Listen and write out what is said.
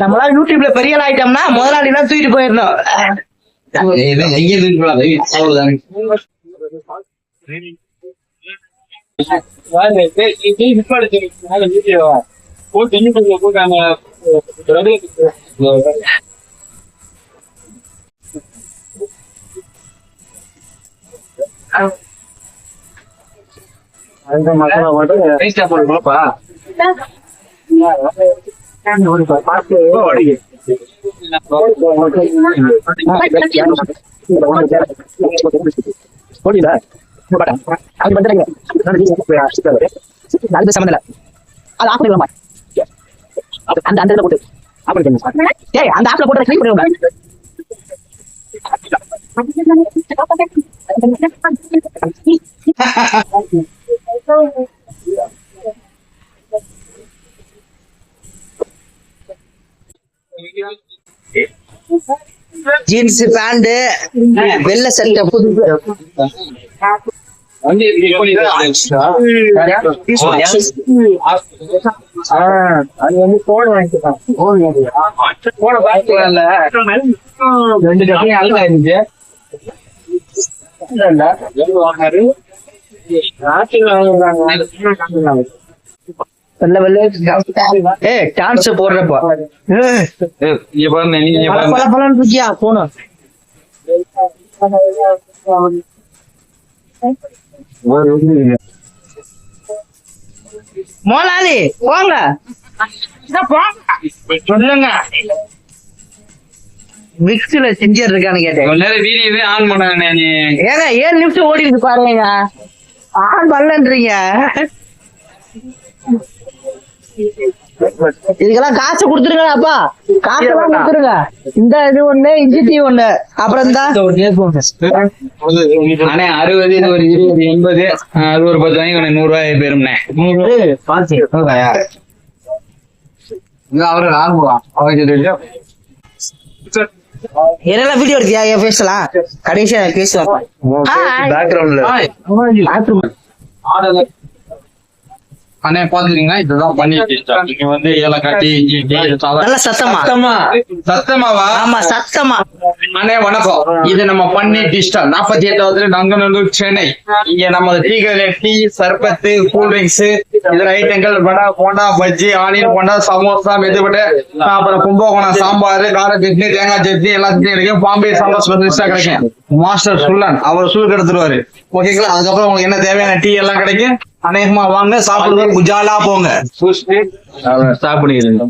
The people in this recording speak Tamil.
நம்மளால யூடியூப்ல பெரிய ஆயிட்டோம்னா முதலாளி எல்லாம் தூக்கிட்டு போயிடணும். அந்த மசாலா மட்டும் வேஸ்டா போடுப்பா. ஜீன்ஸ் பேண்ட் வெள்ளை சட்டை புது அது வந்து போன் வாங்கிக்கலாம். போன பாக்கல 2 டப்பி அழுகா இருந்துச்சு. டான்ஸ் போடுறப்ப இருக்கியா போன மோலாலி போங்க சொல்லுங்க. மிக்ஸில செஞ்சர் இருக்கான்னு கேட்டேன். வீடியோவே ஆன் பண்ண ஏங்க 7 நிமிஷம் ஓடி இருக்கு பாருங்க. ஆன் பண்ணலன்றீங்க. இதுக்கெல்லாம் காசு கொடுத்துருங்கப்பா. காசு கொடுத்துருங்க. இந்த இது ஒண்ணு இஞ்சி டீ ஒண்ணு அப்புறம் இந்த 60 இது ஒரு 20 80 அது ஒரு 10 வாங்கி 100 ரூபாய் பேரும்னே. அவரு என்னெல்லாம் வீடியோ எடுத்தியா பேசலாம். கடைசியா பேசுவாங்க. அண்ணே பாத்துக்கீங்கன்னா இதுதான் பண்ணிட்டு நீங்க வந்து ஏலக்காட்டி சத்தமாவா? ஆமா சத்தமா. அண்ணே வணக்கம். இது நம்ம பண்ணி டிஸ்டா 48வது நங்கநல்லூர் சென்னை. இங்க நம்ம டீ சர்பத்து கூல் ட்ரிங்க்ஸ் இதர ஐட்டங்கள் வடை போண்டா பஜ்ஜி ஆனியன் போண்டா சமோசா மெதுவடை அப்புறம் கும்பகோணம் சாம்பார் கார சட்னி தேங்காய் சட்னி எல்லா சட்னி கிடைக்கும். பாம்பே சாம்பார் கிடைக்கும். மாஸ்டர் சுல்லன் அவர் சுல் எடுத்துருவாரு. ஓகேங்களா? அதுக்கப்புறம் உங்களுக்கு என்ன தேவையான டீ எல்லாம் கிடைக்கும். அநேகமா வாங்க சாப்பிடுறது குஜாலா போங்க சாப்பிடுங்க.